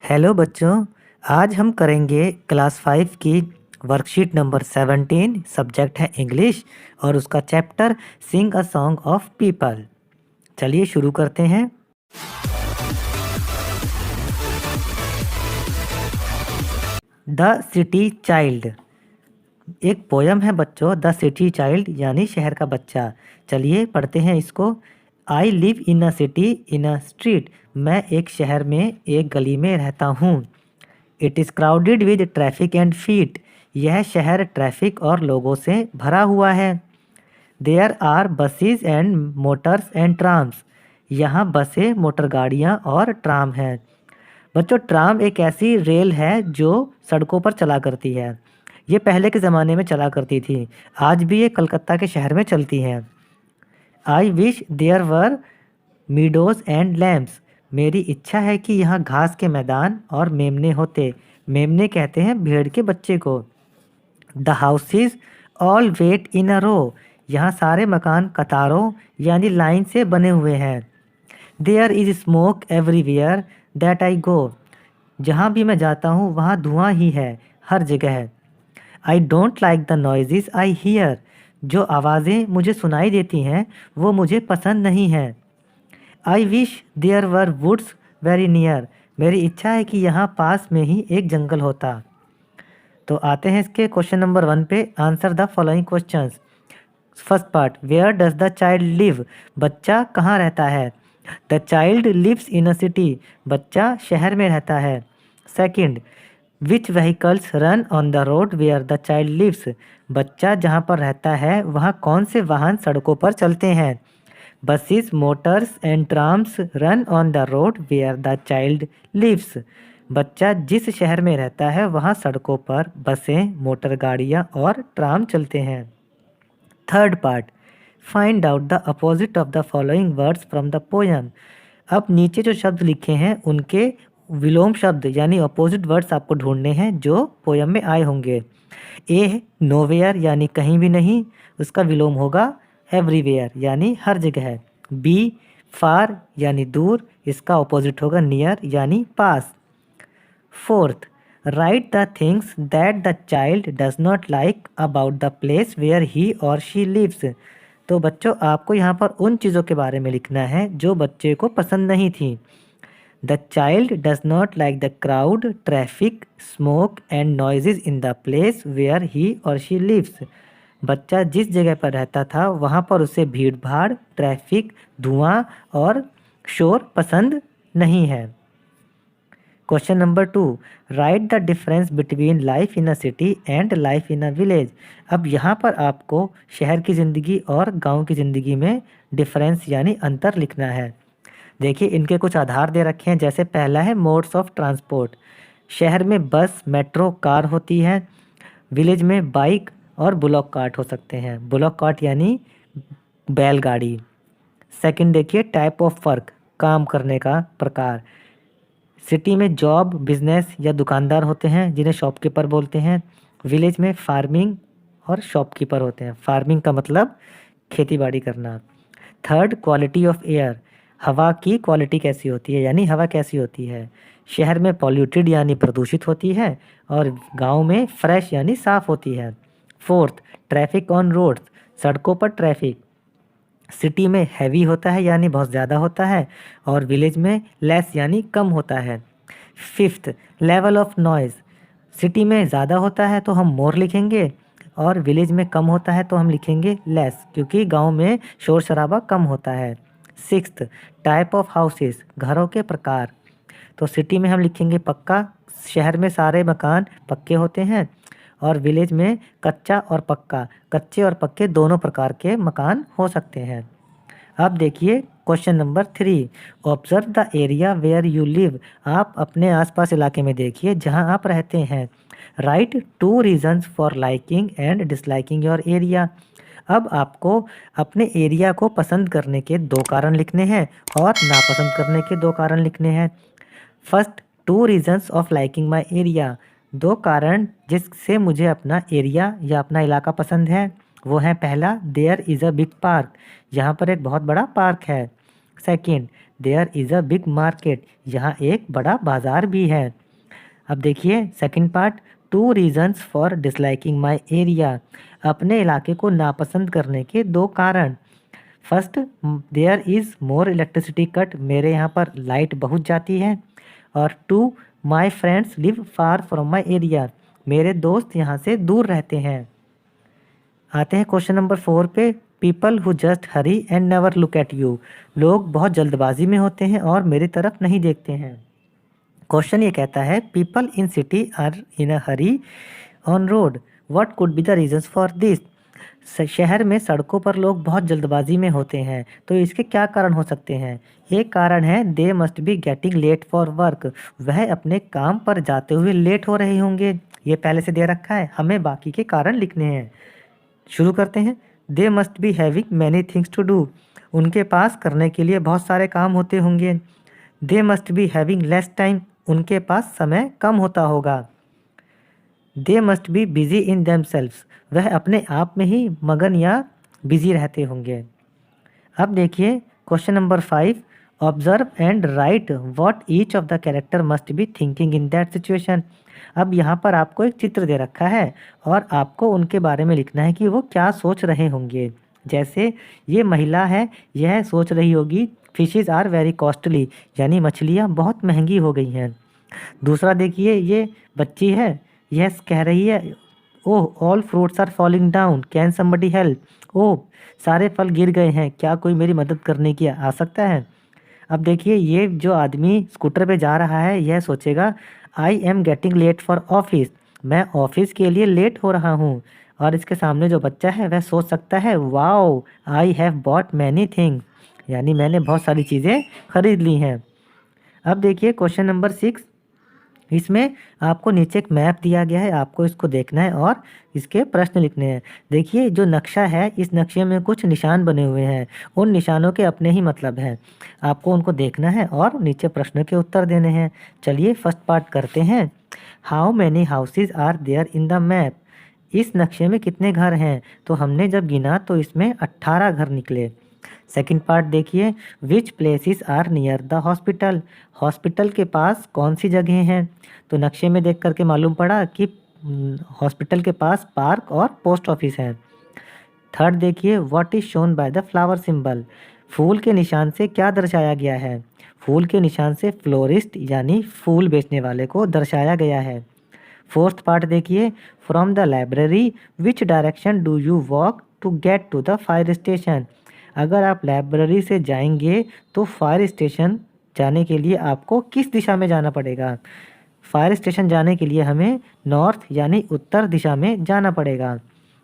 Hello बच्चों। आज हम करेंगे क्लास 5 की वर्कशीट नंबर 17। सब्जेक्ट है इंग्लिश और उसका chapter sing a song of people. चलिए शुरू करते हैं। द सिटी चाइल्ड एक पोयम है बच्चों। द सिटी चाइल्ड यानी शहर का बच्चा। चलिए पढ़ते हैं इसको। I live in a city in a street. मैं एक शहर में एक गली में रहता हूँ। It is crowded with traffic and feet. यह शहर ट्रैफिक और लोगों से भरा हुआ है। There are buses and motors and trams. यहाँ बसें, मोटर गाड़ियाँ और ट्राम हैं। बच्चों, ट्राम एक ऐसी रेल है जो सड़कों पर चला करती है। ये पहले के ज़माने में चला करती थी। आज भी ये कलकत्ता के शहर में चलती हैं। I wish there were meadows and lamps. मेरी इच्छा है कि यहाँ घास के मैदान और मेमने होते। मेमने कहते हैं भेड़ के बच्चे को। द हाउसेज ऑल वेट इन अ रो। यहाँ सारे मकान कतारों यानी लाइन से बने हुए हैं। There is smoke everywhere that I go. जहाँ भी मैं जाता हूँ वहाँ धुआं ही है, हर जगह। I don't like the noise I hear. जो आवाज़ें मुझे सुनाई देती हैं वो मुझे पसंद नहीं हैं। I wish there were woods very near. मेरी इच्छा है कि यहाँ पास में ही एक जंगल होता। तो आते हैं इसके क्वेश्चन नंबर 1 पे। Answer the following questions. First part, where does the child live. बच्चा कहाँ रहता है। The child lives in a city. बच्चा शहर में रहता है। Second, which vehicles run on the road where the child lives. बच्चा जहाँ पर रहता है वहाँ कौन से वाहन सड़कों पर चलते हैं। Buses, motors and trams run on the road where the child lives. बच्चा जिस शहर में रहता है वहाँ सड़कों पर बसें, मोटर गाड़ियाँ और ट्राम चलते हैं। Third part, find out the opposite of the following words from the poem. अब नीचे जो शब्द लिखे हैं उनके विलोम शब्द यानी अपोजिट वर्ड्स आपको ढूंढने हैं जो पोयम में आए होंगे। ए नोवेयर यानी कहीं भी नहीं, उसका विलोम होगा एवरीवेयर यानी हर जगह। बी फार यानी दूर, इसका अपोजिट होगा नियर यानी पास। Fourth, right the things that the child does not like about the place where he और शी लिव्स। तो बच्चों आपको यहाँ पर उन चीज़ों के बारे में लिखना है जो बच्चे को पसंद नहीं थी। The child does not like the crowd, traffic, smoke and noises in the place where he और शी लिव्स। बच्चा जिस जगह पर रहता था वहाँ पर उसे भीड़ भाड़, ट्रैफिक, धुआं और शोर पसंद नहीं है। Question number 2, right the difference between life in a city and life in a village. अब यहाँ पर आपको शहर की ज़िंदगी और गांव की ज़िंदगी में डिफरेंस यानी अंतर लिखना है। देखिए इनके कुछ आधार दे रखे हैं। जैसे पहला है मोड्स ऑफ ट्रांसपोर्ट। शहर में बस, मेट्रो, कार होती है। विलेज में बाइक और बुलॉक कार्ट हो सकते हैं। बुलॉक कार्ट यानी बैलगाड़ी। सेकंड देखिए टाइप ऑफ वर्क, काम करने का प्रकार। सिटी में जॉब, बिजनेस या दुकानदार होते हैं जिन्हें शॉपकीपर बोलते हैं। विलेज में फार्मिंग और शॉपकीपर होते हैं। फार्मिंग का मतलब खेती बाड़ी करना। थर्ड, क्वालिटी ऑफ एयर, हवा की क्वालिटी कैसी होती है यानी हवा कैसी होती है। शहर में पॉल्यूटेड यानी प्रदूषित होती है और गांव में फ्रेश यानी साफ़ होती है। फोर्थ, ट्रैफिक ऑन रोड्स, सड़कों पर ट्रैफिक। सिटी में हैवी होता है यानी बहुत ज़्यादा होता है और विलेज में लेस यानी कम होता है। Fifth, level of noise, city में ज़्यादा होता है तो हम मोर लिखेंगे और विलेज में कम होता है तो हम लिखेंगे लेस, क्योंकि गांव में शोर शराबा कम होता है। सिक्स्थ, टाइप ऑफ हाउसेस, घरों के प्रकार। तो सिटी में हम लिखेंगे पक्का, शहर में सारे मकान पक्के होते हैं और विलेज में कच्चा और पक्का, कच्चे और पक्के दोनों प्रकार के मकान हो सकते हैं। अब देखिए question number 3, observe the area where you live. आप अपने आसपास इलाके में देखिए जहां आप रहते हैं। Right 2 reasons for liking and disliking your area. अब आपको अपने एरिया को पसंद करने के 2 कारण लिखने हैं और नापसंद करने के 2 कारण लिखने हैं। First, 2 reasons of liking my area. 2 कारण जिससे मुझे अपना एरिया या अपना इलाका पसंद है वो है, पहला, there is a big park, यहाँ पर एक बहुत बड़ा पार्क है। Second, there is a big market, यहाँ एक बड़ा बाजार भी है। अब देखिए second part, 2 reasons for disliking my area, अपने इलाके को नापसंद करने के 2 कारण। First, there is more electricity cut, मेरे यहाँ पर लाइट बहुत जाती है। और 2, my friends live far from my area, मेरे दोस्त यहाँ से दूर रहते हैं। आते हैं क्वेश्चन नंबर 4 पे, people who just Hari and never look at you, लोग बहुत जल्दबाजी में होते हैं और मेरी तरफ नहीं देखते हैं। क्वेश्चन ये कहता है, people in city are in a hurry on road, what could be the reasons for this, शहर में सड़कों पर लोग बहुत जल्दबाजी में होते हैं, तो इसके क्या कारण हो सकते हैं। एक कारण है, they must be getting late for work, वह अपने काम पर जाते हुए लेट हो रहे होंगे, ये पहले से दे रखा है, हमें बाकी के कारण लिखने हैं। शुरू करते हैं। They must be having many things to do, उनके पास करने के लिए बहुत सारे काम होते होंगे। दे must be having less time, उनके पास समय कम होता होगा। दे must be busy in themselves, वह अपने आप में ही मगन या बिजी रहते होंगे। अब देखिए question number 5, observe and right what each of the character must be thinking in that situation. अब यहाँ पर आपको एक चित्र दे रखा है और आपको उनके बारे में लिखना है कि वो क्या सोच रहे होंगे। जैसे ये महिला है, यह सोच रही होगी फिशेज आर वेरी कॉस्टली, यानी मछलियाँ बहुत महंगी हो गई हैं। दूसरा देखिए, ये बच्ची है, यह कह रही है, oh all fruits are falling down, can somebody help, oh सारे फल गिर गए हैं, क्या कोई मेरी मदद करने की आ सकता है। अब देखिए ये जो आदमी स्कूटर पे जा रहा है, यह सोचेगा I am getting late for office, मैं ऑफिस के लिए लेट हो रहा हूँ। और इसके सामने जो बच्चा है वह सोच सकता है, wow I have bought many things, यानी मैंने बहुत सारी चीज़ें खरीद ली हैं। अब देखिए क्वेश्चन नंबर 6, इसमें आपको नीचे एक मैप दिया गया है, आपको इसको देखना है और इसके प्रश्न लिखने हैं। देखिए जो नक्शा है, इस नक्शे में कुछ निशान बने हुए हैं, उन निशानों के अपने ही मतलब हैं, आपको उनको देखना है और नीचे प्रश्न के उत्तर देने हैं। चलिए फर्स्ट पार्ट करते हैं। How many houses are there in the map, इस नक्शे में कितने घर हैं, तो हमने जब गिना तो इसमें 18 घर निकले। सेकंड पार्ट देखिए, which places are near the hospital, hospital के पास कौन सी जगह हैं, तो नक्शे में देख करके मालूम पड़ा कि हॉस्पिटल के पास पार्क और पोस्ट ऑफिस है। थर्ड देखिए, what is shown by the flower symbol, फूल के निशान से क्या दर्शाया गया है, फूल के निशान से फ्लोरिस्ट यानी फूल बेचने वाले को दर्शाया गया है। फोर्थ पार्ट देखिए, from the library which direction do you walk to get to the fire station, अगर आप लाइब्रेरी से जाएंगे तो फायर स्टेशन जाने के लिए आपको किस दिशा में जाना पड़ेगा। फायर स्टेशन जाने के लिए हमें नॉर्थ यानी उत्तर दिशा में जाना पड़ेगा।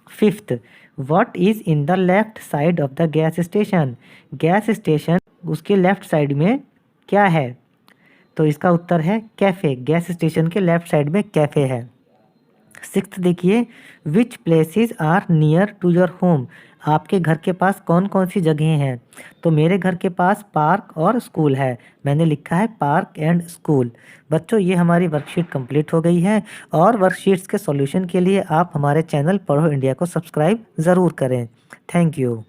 Fifth, what is in the left side of the gas station, gas station उसके लेफ्ट साइड में क्या है, तो इसका उत्तर है कैफ़े, गैस स्टेशन के लेफ्ट साइड में कैफ़े है। सिक्स्थ देखिए, which places are near to your home, आपके घर के पास कौन कौन सी जगहें हैं, तो मेरे घर के पास पार्क और स्कूल है, मैंने लिखा है पार्क एंड स्कूल। बच्चों ये हमारी वर्कशीट कंप्लीट हो गई है और वर्कशीट्स के सॉल्यूशन के लिए आप हमारे चैनल पढ़ो इंडिया को सब्सक्राइब ज़रूर करें। Thank you.